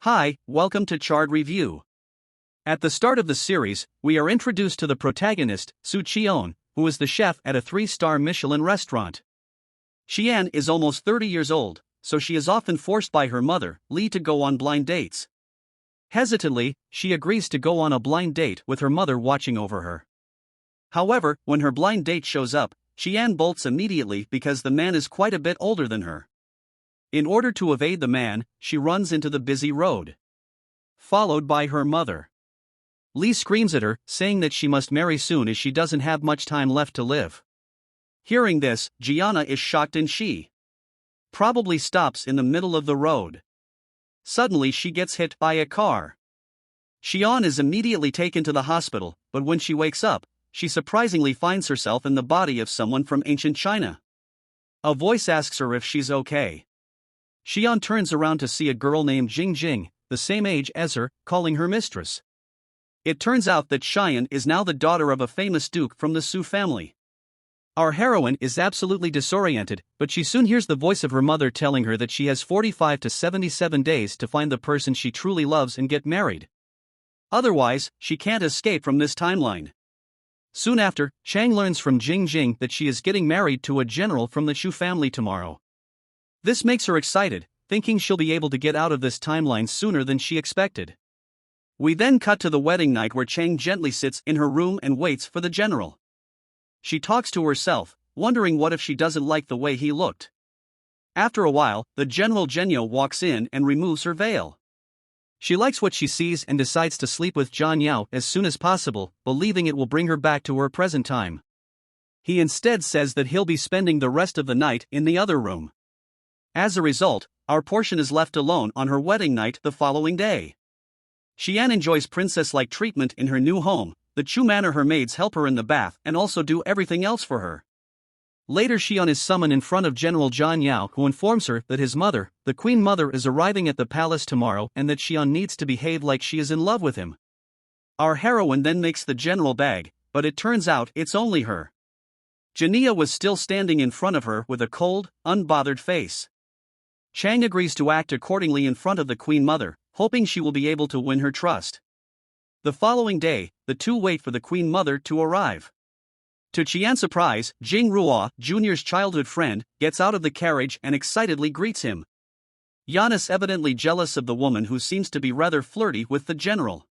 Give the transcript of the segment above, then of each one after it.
Hi, welcome to Chard Review. At the start of the series, we are introduced to the protagonist, Su Cheon, who is the chef at a 3-star Michelin restaurant. Xian is almost 30 years old, so she is often forced by her mother, Li, to go on blind dates. Hesitantly, she agrees to go on a blind date with her mother watching over her. However, when her blind date shows up, Xian bolts immediately because the man is quite a bit older than her. In order to evade the man, she runs into the busy road. Followed by her mother. Li screams at her, saying that she must marry soon as she doesn't have much time left to live. Hearing this, Gianna is shocked and she probably stops in the middle of the road. Suddenly she gets hit by a car. Xian is immediately taken to the hospital, but when she wakes up, she surprisingly finds herself in the body of someone from ancient China. A voice asks her if she's okay. Xian turns around to see a girl named Jing, the same age as her, calling her mistress. It turns out that Xian is now the daughter of a famous duke from the Su family. Our heroine is absolutely disoriented, but she soon hears the voice of her mother telling her that she has 45 to 77 days to find the person she truly loves and get married. Otherwise, she can't escape from this timeline. Soon after, Chang learns from Jing that she is getting married to a general from the Shu family tomorrow. This makes her excited, thinking she'll be able to get out of this timeline sooner than she expected. We then cut to the wedding night where Chang gently sits in her room and waits for the general. She talks to herself, wondering what if she doesn't like the way he looked. After a while, the general Zhenyo walks in and removes her veil. She likes what she sees and decides to sleep with Zhan Yao as soon as possible, believing it will bring her back to her present time. He instead says that he'll be spending the rest of the night in the other room. As a result, our portion is left alone on her wedding night the following day. Xian enjoys princess-like treatment in her new home. The Chu manor her maids help her in the bath and also do everything else for her. Later Xian is summoned in front of General Zhan Yao, who informs her that his mother, the Queen Mother, is arriving at the palace tomorrow and that Xian needs to behave like she is in love with him. Our heroine then makes the general beg, but it turns out it's only her. Jania was still standing in front of her with a cold, unbothered face. Chang agrees to act accordingly in front of the Queen Mother, hoping she will be able to win her trust. The following day, the two wait for the Queen Mother to arrive. To Qian's surprise, Jing Ruo, Junior's childhood friend, gets out of the carriage and excitedly greets him. Yan is evidently jealous of the woman who seems to be rather flirty with the general.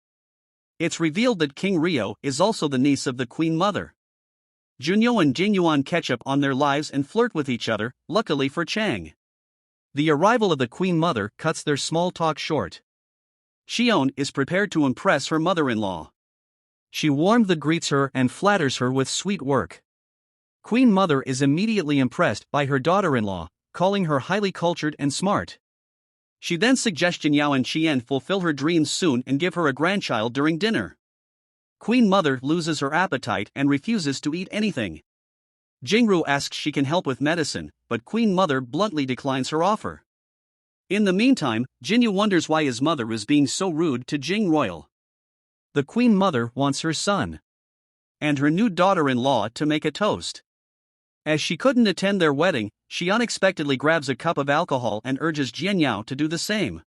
It's revealed that King Rio is also the niece of the Queen Mother. Junyo and Jingyuan catch up on their lives and flirt with each other, luckily for Chang. The arrival of the Queen Mother cuts their small talk short. Xion is prepared to impress her mother-in-law. She warmly greets her and flatters her with sweet work. Queen Mother is immediately impressed by her daughter-in-law, calling her highly cultured and smart. She then suggests Jin Yao and Qian fulfill her dreams soon and give her a grandchild during dinner. Queen Mother loses her appetite and refuses to eat anything. Jingru asks she can help with medicine, but Queen Mother bluntly declines her offer. In the meantime, Jinyu wonders why his mother is being so rude to Jing Royal. The Queen Mother wants her son and her new daughter-in-law to make a toast. As she couldn't attend their wedding, she unexpectedly grabs a cup of alcohol and urges Jian Yao to do the same.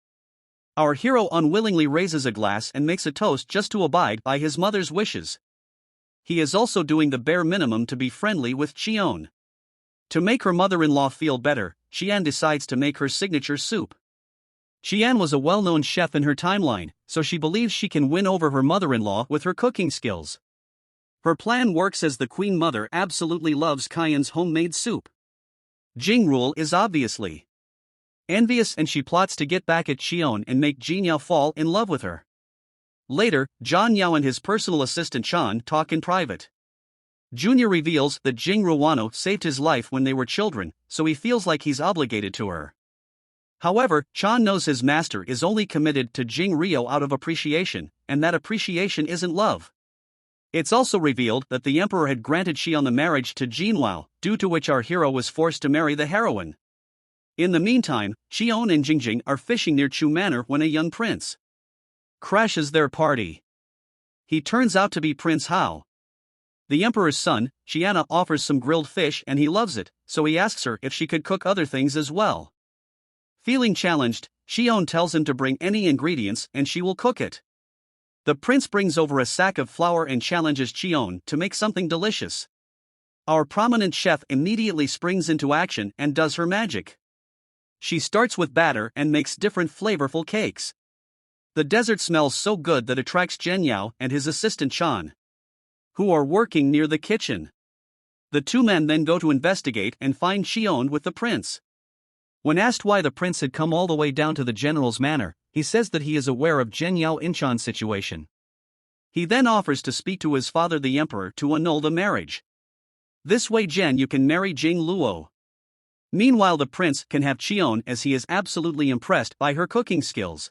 Our hero unwillingly raises a glass and makes a toast just to abide by his mother's wishes. He is also doing the bare minimum to be friendly with Qion. To make her mother-in-law feel better, Qian decides to make her signature soup. Qian was a well-known chef in her timeline, so she believes she can win over her mother-in-law with her cooking skills. Her plan works as the Queen Mother absolutely loves Qian's homemade soup. Jingrul is obviously envious and she plots to get back at Qion and make Jin Yao fall in love with her. Later, Zhan Yao and his personal assistant Chan talk in private. Junior reveals that Jing Ruano saved his life when they were children, so he feels like he's obligated to her. However, Chan knows his master is only committed to Jing Rio out of appreciation, and that appreciation isn't love. It's also revealed that the emperor had granted Xian the marriage to Jinwao, due to which our hero was forced to marry the heroine. In the meantime, Xion and Jingjing are fishing near Chu Manor when a young prince crashes their party. He turns out to be Prince Hao. The emperor's son, Xiana, offers some grilled fish and he loves it, so he asks her if she could cook other things as well. Feeling challenged, Xion tells him to bring any ingredients and she will cook it. The prince brings over a sack of flour and challenges Xion to make something delicious. Our prominent chef immediately springs into action and does her magic. She starts with batter and makes different flavorful cakes. The dessert smells so good that attracts Zhen Yao and his assistant Chan, who are working near the kitchen. The two men then go to investigate and find Xion with the prince. When asked why the prince had come all the way down to the general's manor, he says that he is aware of Zhen Yao Inchan's situation. He then offers to speak to his father the emperor to annul the marriage. This way Zhen Yu can marry Jing Luo. Meanwhile the prince can have Xion as he is absolutely impressed by her cooking skills.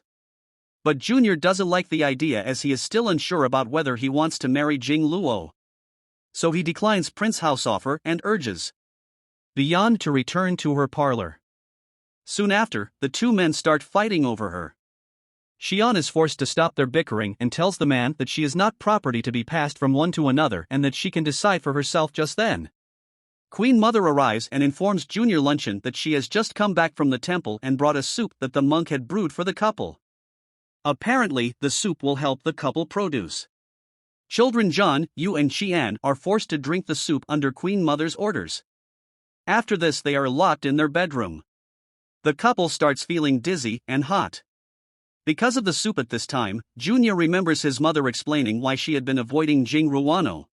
But Junior doesn't like the idea as he is still unsure about whether he wants to marry Jing Luo. So he declines Prince Hao's offer and urges Beyond to return to her parlor. Soon after, the two men start fighting over her. Xion is forced to stop their bickering and tells the man that she is not property to be passed from one to another and that she can decide for herself just then. Queen Mother arrives and informs Junior Luncheon that she has just come back from the temple and brought a soup that the monk had brewed for the couple. Apparently, the soup will help the couple produce. Children Zhan, Yu and Qian are forced to drink the soup under Queen Mother's orders. After this they are locked in their bedroom. The couple starts feeling dizzy and hot. Because of the soup at this time, Junior remembers his mother explaining why she had been avoiding Jing Ruano.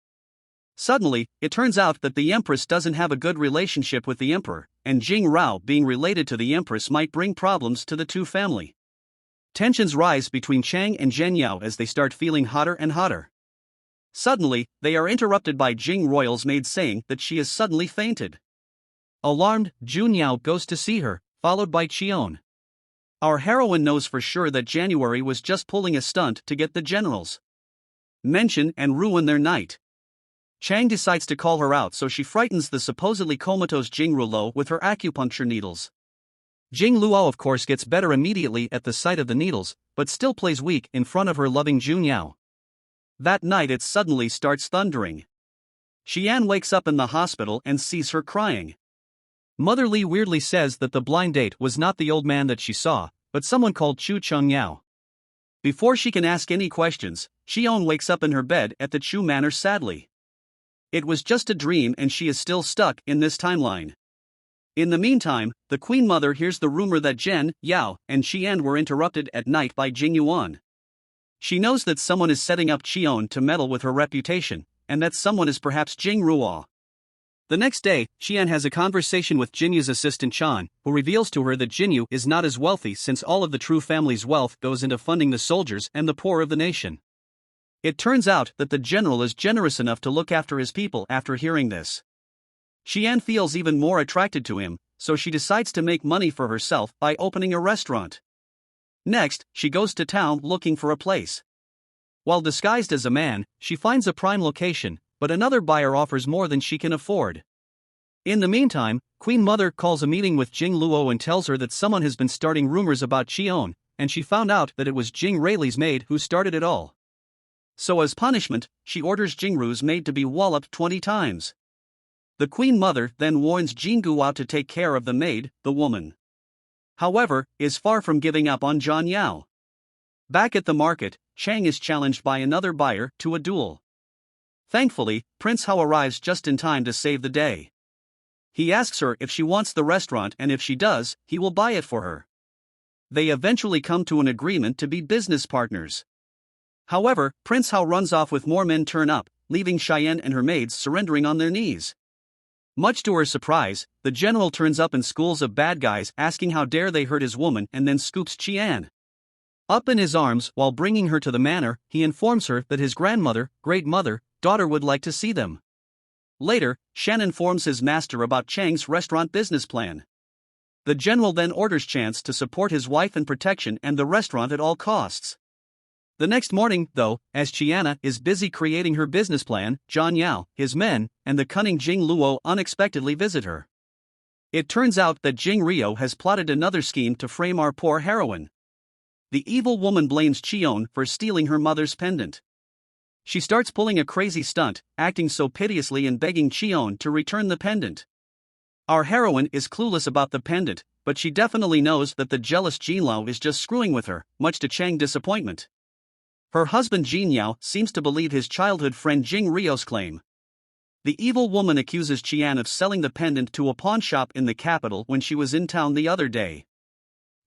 Suddenly, it turns out that the Empress doesn't have a good relationship with the Emperor, and Jing Rao being related to the Empress might bring problems to the two family. Tensions rise between Chang and Zhen Yao as they start feeling hotter and hotter. Suddenly, they are interrupted by Jing Royal's maid saying that she has suddenly fainted. Alarmed, Jun Yao goes to see her, followed by Xion. Our heroine knows for sure that January was just pulling a stunt to get the generals mention and ruin their night. Chang decides to call her out, so she frightens the supposedly comatose Jing Rulo with her acupuncture needles. Jing Luo of course gets better immediately at the sight of the needles, but still plays weak in front of her loving Jun Yao. That night it suddenly starts thundering. Xian wakes up in the hospital and sees her crying. Mother Li weirdly says that the blind date was not the old man that she saw, but someone called Chu Chung Yao. Before she can ask any questions, Xion wakes up in her bed at the Chu Manor sadly. It was just a dream and she is still stuck in this timeline. In the meantime, the Queen Mother hears the rumor that Zhen, Yao, and Xian were interrupted at night by Jing Yuan. She knows that someone is setting up Xion to meddle with her reputation, and that someone is perhaps Jing Ruo. The next day, Xian has a conversation with Jinyu's assistant Chan, who reveals to her that Jinyu is not as wealthy since all of the true family's wealth goes into funding the soldiers and the poor of the nation. It turns out that the general is generous enough to look after his people after hearing this. Xian feels even more attracted to him, so she decides to make money for herself by opening a restaurant. Next, she goes to town looking for a place. While disguised as a man, she finds a prime location, but another buyer offers more than she can afford. In the meantime, Queen Mother calls a meeting with Jing Luo and tells her that someone has been starting rumors about Xion, and she found out that it was Jing Rayleigh's maid who started it all. So as punishment, she orders Jingru's maid to be walloped 20 times. The Queen Mother then warns Jing Guo to take care of the maid, the woman. However, is far from giving up on Zhan Yao. Back at the market, Chang is challenged by another buyer to a duel. Thankfully, Prince Hao arrives just in time to save the day. He asks her if she wants the restaurant, and if she does, he will buy it for her. They eventually come to an agreement to be business partners. However, Prince Hao runs off with more men turn up, leaving Cheyenne and her maids surrendering on their knees. Much to her surprise, the general turns up in schools of bad guys asking how dare they hurt his woman, and then scoops Qian up in his arms while bringing her to the manor. He informs her that his grandmother, great-mother, daughter would like to see them. Later, Shan informs his master about Chang's restaurant business plan. The general then orders Chance to support his wife and protection and the restaurant at all costs. The next morning, though, as Qiana is busy creating her business plan, Zhan Yao, his men, and the cunning Jing Luo unexpectedly visit her. It turns out that Jing Rio has plotted another scheme to frame our poor heroine. The evil woman blames Qion for stealing her mother's pendant. She starts pulling a crazy stunt, acting so piteously and begging Qion to return the pendant. Our heroine is clueless about the pendant, but she definitely knows that the jealous Jin Lao is just screwing with her, much to Chang's disappointment. Her husband Jin Yao seems to believe his childhood friend Jing Rio's claim. The evil woman accuses Qian of selling the pendant to a pawn shop in the capital when she was in town the other day.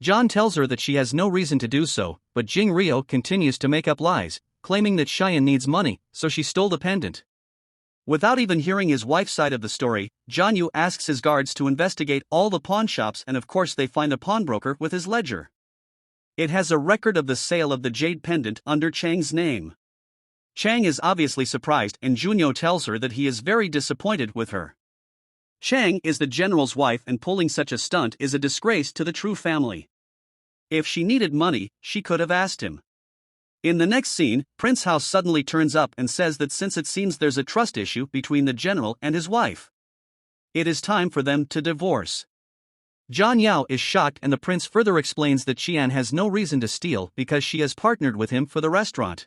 John tells her that she has no reason to do so, but Jing Rio continues to make up lies, claiming that Qian needs money, so she stole the pendant. Without even hearing his wife's side of the story, John Yu asks his guards to investigate all the pawn shops, and of course they find a pawnbroker with his ledger. It has a record of the sale of the jade pendant under Chang's name. Chang is obviously surprised, and Junyo tells her that he is very disappointed with her. Chang is the general's wife, and pulling such a stunt is a disgrace to the True family. If she needed money, she could have asked him. In the next scene, Prince Hao suddenly turns up and says that since it seems there's a trust issue between the general and his wife, it is time for them to divorce. Zhan Yao is shocked, and the prince further explains that Qian has no reason to steal because she has partnered with him for the restaurant.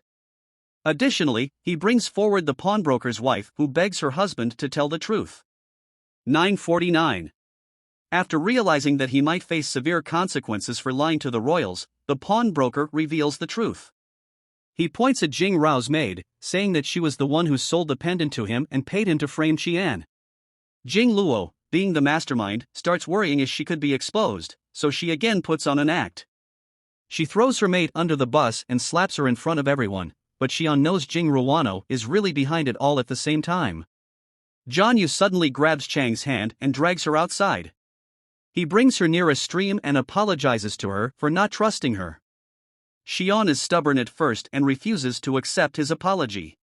Additionally, he brings forward the pawnbroker's wife, who begs her husband to tell the truth. 949. After realizing that he might face severe consequences for lying to the royals, the pawnbroker reveals the truth. He points at Jing Rao's maid, saying that she was the one who sold the pendant to him and paid him to frame Qian. Jing Luo, being the mastermind, starts worrying as she could be exposed, so she again puts on an act. She throws her maid under the bus and slaps her in front of everyone, but Qian knows Jing Ruano is really behind it all at the same time. Zhan Yu suddenly grabs Chang's hand and drags her outside. He brings her near a stream and apologizes to her for not trusting her. Xian is stubborn at first and refuses to accept his apology.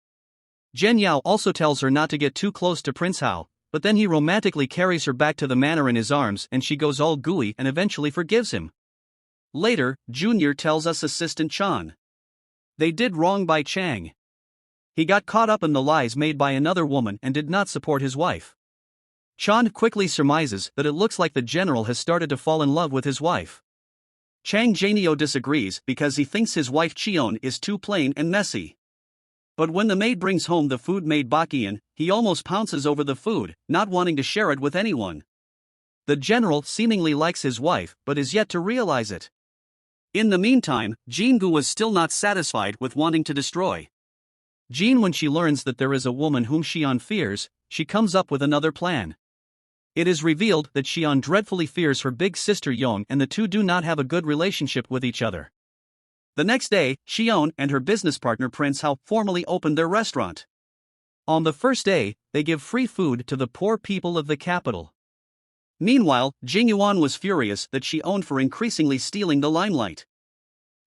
Zhen Yao also tells her not to get too close to Prince Hao, but then he romantically carries her back to the manor in his arms, and she goes all gooey and eventually forgives him. Later, Junior tells us Assistant Chan. They did wrong by Chang. He got caught up in the lies made by another woman and did not support his wife. Chan quickly surmises that it looks like the general has started to fall in love with his wife. Chang Janio disagrees because he thinks his wife Qion is too plain and messy. But when the maid brings home the food made Bakian, he almost pounces over the food, not wanting to share it with anyone. The general seemingly likes his wife but is yet to realize it. In the meantime, Jingu was still not satisfied with wanting to destroy Jean. When she learns that there is a woman whom Xian fears, she comes up with another plan. It is revealed that Xian dreadfully fears her big sister Yong, and the two do not have a good relationship with each other. The next day, Xian and her business partner Prince Hao formally opened their restaurant. On the first day, they give free food to the poor people of the capital. Meanwhile, Jing Yuan was furious that she owned for increasingly stealing the limelight.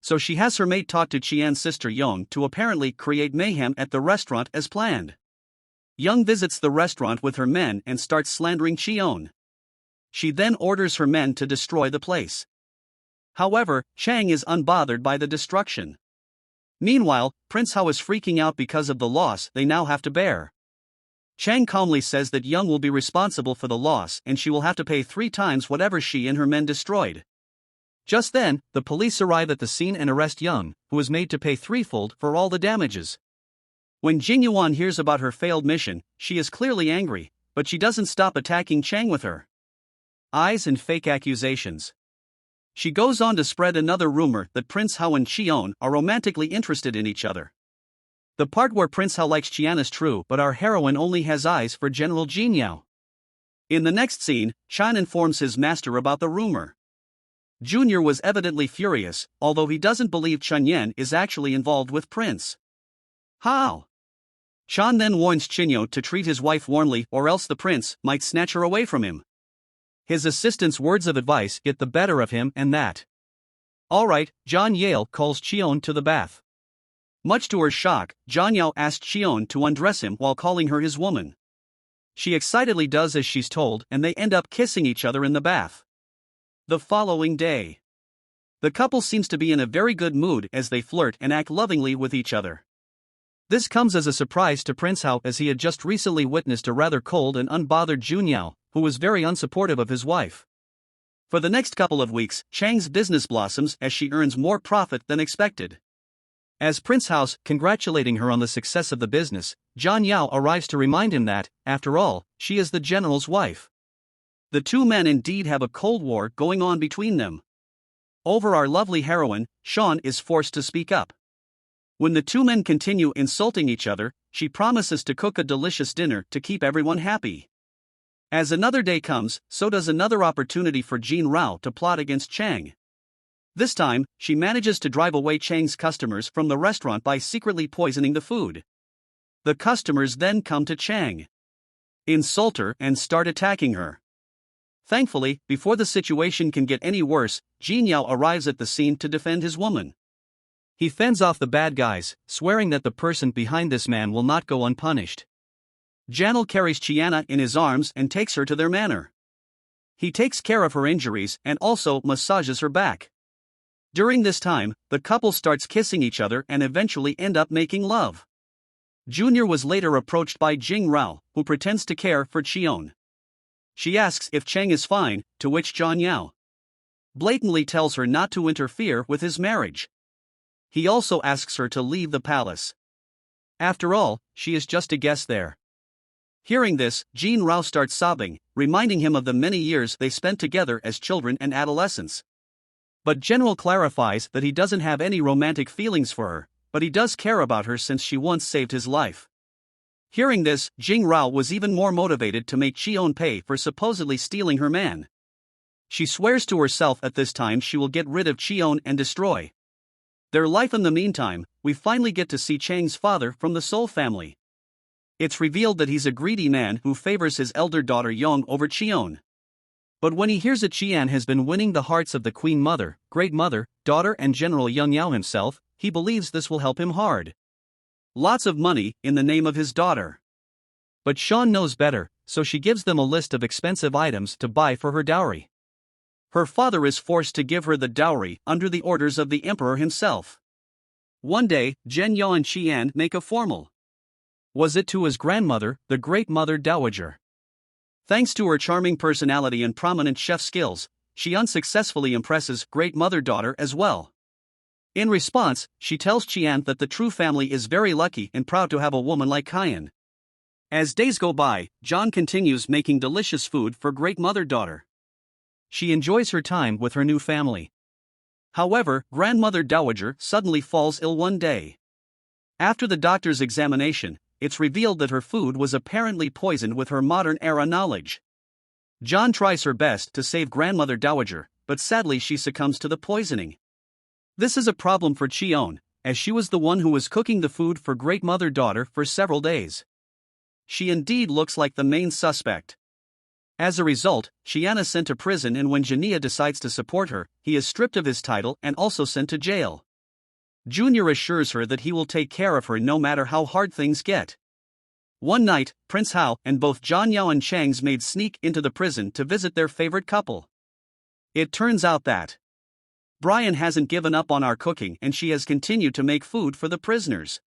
So she has her maid talk to Qian's sister Yong to apparently create mayhem at the restaurant as planned. Young visits the restaurant with her men and starts slandering Qian. She then orders her men to destroy the place. However, Chang is unbothered by the destruction. Meanwhile, Prince Hao is freaking out because of the loss they now have to bear. Chang calmly says that Young will be responsible for the loss and she will have to pay 3 times whatever she and her men destroyed. Just then, the police arrive at the scene and arrest Young, who is made to pay threefold for all the damages. When Jing Yuan hears about her failed mission, she is clearly angry, but she doesn't stop attacking Chang with her eyes and fake accusations. She goes on to spread another rumor that Prince Hao and Qian are romantically interested in each other. The part where Prince Hao likes Qian is true, but our heroine only has eyes for General Jin Yao. In the next scene, Chan informs his master about the rumor. Junior was evidently furious, although he doesn't believe Chen Yan is actually involved with Prince Hao. Chan then warns Chinyo to treat his wife warmly or else the prince might snatch her away from him. His assistant's words of advice get the better of him, and that. Alright, John Yale calls Qian to the bath. Much to her shock, Zhan Yao asks Qian to undress him while calling her his woman. She excitedly does as she's told, and they end up kissing each other in the bath. The following day, the couple seems to be in a very good mood as they flirt and act lovingly with each other. This comes as a surprise to Prince Hao, as he had just recently witnessed a rather cold and unbothered Jun Yao, who was very unsupportive of his wife. For the next couple of weeks, Chang's business blossoms as she earns more profit than expected. As Prince Hao's congratulating her on the success of the business, Zhan Yao arrives to remind him that, after all, she is the general's wife. The two men indeed have a cold war going on between them. Over our lovely heroine, Sean is forced to speak up. When the two men continue insulting each other, she promises to cook a delicious dinner to keep everyone happy. As another day comes, so does another opportunity for Jean Rao to plot against Chang. This time, she manages to drive away Chang's customers from the restaurant by secretly poisoning the food. The customers then come to Chang, insult her, and start attacking her. Thankfully, before the situation can get any worse, Jin Yao arrives at the scene to defend his woman. He fends off the bad guys, swearing that the person behind this man will not go unpunished. Janel carries Chiana in his arms and takes her to their manor. He takes care of her injuries and also massages her back. During this time, the couple starts kissing each other and eventually end up making love. Junior was later approached by Jing Rao, who pretends to care for Chion. She asks if Chang is fine, to which John Yao blatantly tells her not to interfere with his marriage. He also asks her to leave the palace. After all, she is just a guest there. Hearing this, Jean Rao starts sobbing, reminding him of the many years they spent together as children and adolescents. But General clarifies that he doesn't have any romantic feelings for her, but he does care about her since she once saved his life. Hearing this, Jing Rao was even more motivated to make Chion pay for supposedly stealing her man. She swears to herself at this time she will get rid of Chion and destroy their life. In the meantime, we finally get to see Chang's father from the Seoul family. It's revealed that he's a greedy man who favors his elder daughter Yong over Chion. But when he hears that Chian has been winning the hearts of the Queen Mother, Great Mother, daughter and General Young Yao himself, he believes this will help him hard. Lots of money, in the name of his daughter. But Sean knows better, so she gives them a list of expensive items to buy for her dowry. Her father is forced to give her the dowry under the orders of the emperor himself. One day, Zhen Yao and Qian make a formal visit to his grandmother, the Great Mother Dowager. Thanks to her charming personality and prominent chef skills, she unsuccessfully impresses Great Mother Daughter as well. In response, she tells Qian that the true family is very lucky and proud to have a woman like Qian. As days go by, John continues making delicious food for Great Mother Daughter. She enjoys her time with her new family. However, Grandmother Dowager suddenly falls ill one day. After the doctor's examination, it's revealed that her food was apparently poisoned with her modern-era knowledge. John tries her best to save Grandmother Dowager, but sadly she succumbs to the poisoning. This is a problem for Chion, as she was the one who was cooking the food for Great Mother Daughter for several days. She indeed looks like the main suspect. As a result, Chiana is sent to prison, and when Jania decides to support her, he is stripped of his title and also sent to jail. Junior assures her that he will take care of her no matter how hard things get. One night, Prince Hao and both John Yao and Chang's maids sneak into the prison to visit their favorite couple. It turns out that Brian hasn't given up on our cooking and she has continued to make food for the prisoners.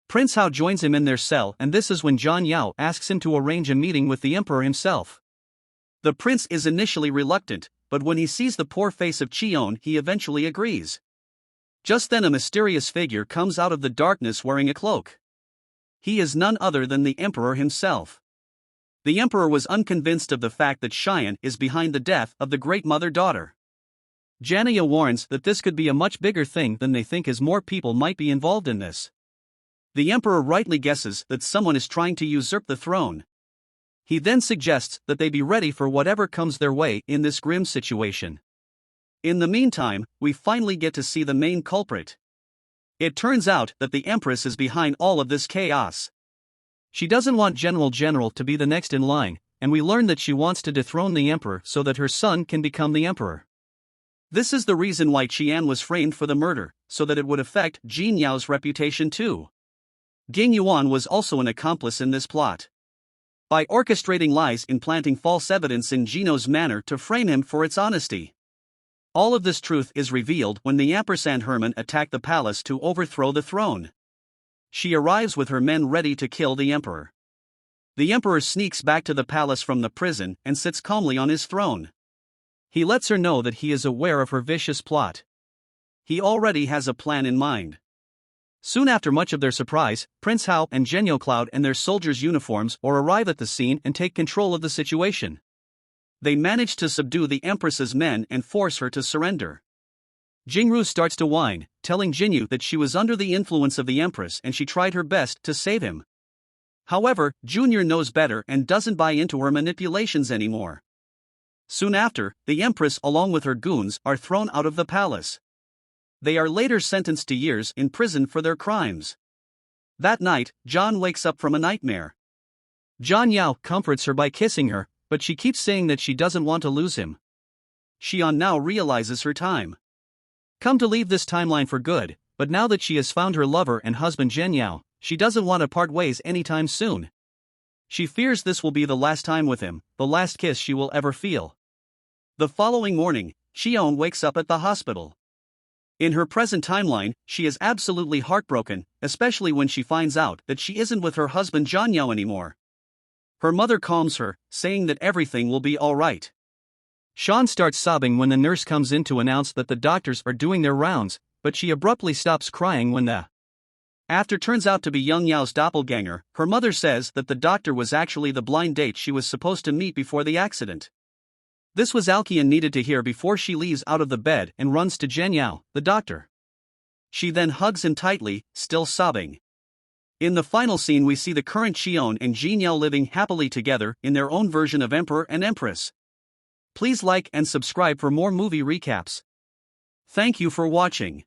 Prince Hao joins him in their cell, and this is when John Yao asks him to arrange a meeting with the emperor himself. The prince is initially reluctant, but when he sees the poor face of Chion, he eventually agrees. Just then a mysterious figure comes out of the darkness wearing a cloak. He is none other than the emperor himself. The emperor was unconvinced of the fact that Xian is behind the death of the Great Mother Daughter. Jania warns that this could be a much bigger thing than they think, as more people might be involved in this. The emperor rightly guesses that someone is trying to usurp the throne. He then suggests that they be ready for whatever comes their way in this grim situation. In the meantime, we finally get to see the main culprit. It turns out that the Empress is behind all of this chaos. She doesn't want General to be the next in line, and we learn that she wants to dethrone the Emperor so that her son can become the Emperor. This is the reason why Qian was framed for the murder, so that it would affect Jin Yao's reputation too. Ging Yuan was also an accomplice in this plot. By orchestrating lies and planting false evidence in Gino's manor to frame him for its honesty. All of this truth is revealed when the ampersand Herman attack the palace to overthrow the throne. She arrives with her men ready to kill the emperor. The emperor sneaks back to the palace from the prison and sits calmly on his throne. He lets her know that he is aware of her vicious plot. He already has a plan in mind. Soon after much of their surprise, Prince Hao and Genyo Cloud and their soldiers' uniforms arrive at the scene and take control of the situation. They manage to subdue the Empress's men and force her to surrender. Jingru starts to whine, telling Jinyu that she was under the influence of the Empress and she tried her best to save him. However, Junior knows better and doesn't buy into her manipulations anymore. Soon after, the Empress along with her goons are thrown out of the palace. They are later sentenced to years in prison for their crimes. That night, John wakes up from a nightmare. Zhan Yao comforts her by kissing her, but she keeps saying that she doesn't want to lose him. Xian now realizes her time come to leave this timeline for good, but now that she has found her lover and husband Zhen Yao, she doesn't want to part ways anytime soon. She fears this will be the last time with him, the last kiss she will ever feel. The following morning, Xion wakes up at the hospital. In her present timeline, she is absolutely heartbroken, especially when she finds out that she isn't with her husband Zhan Yao anymore. Her mother calms her, saying that everything will be alright. Sean starts sobbing when the nurse comes in to announce that the doctors are doing their rounds, but she abruptly stops crying when the after turns out to be Young Yao's doppelganger. Her mother says that the doctor was actually the blind date she was supposed to meet before the accident. This was Alkian needed to hear before she leaves out of the bed and runs to Zhen Yao, the doctor. She then hugs him tightly, still sobbing. In the final scene we see the current Xion and Jin Yao living happily together in their own version of Emperor and Empress. Please like and subscribe for more movie recaps. Thank you for watching.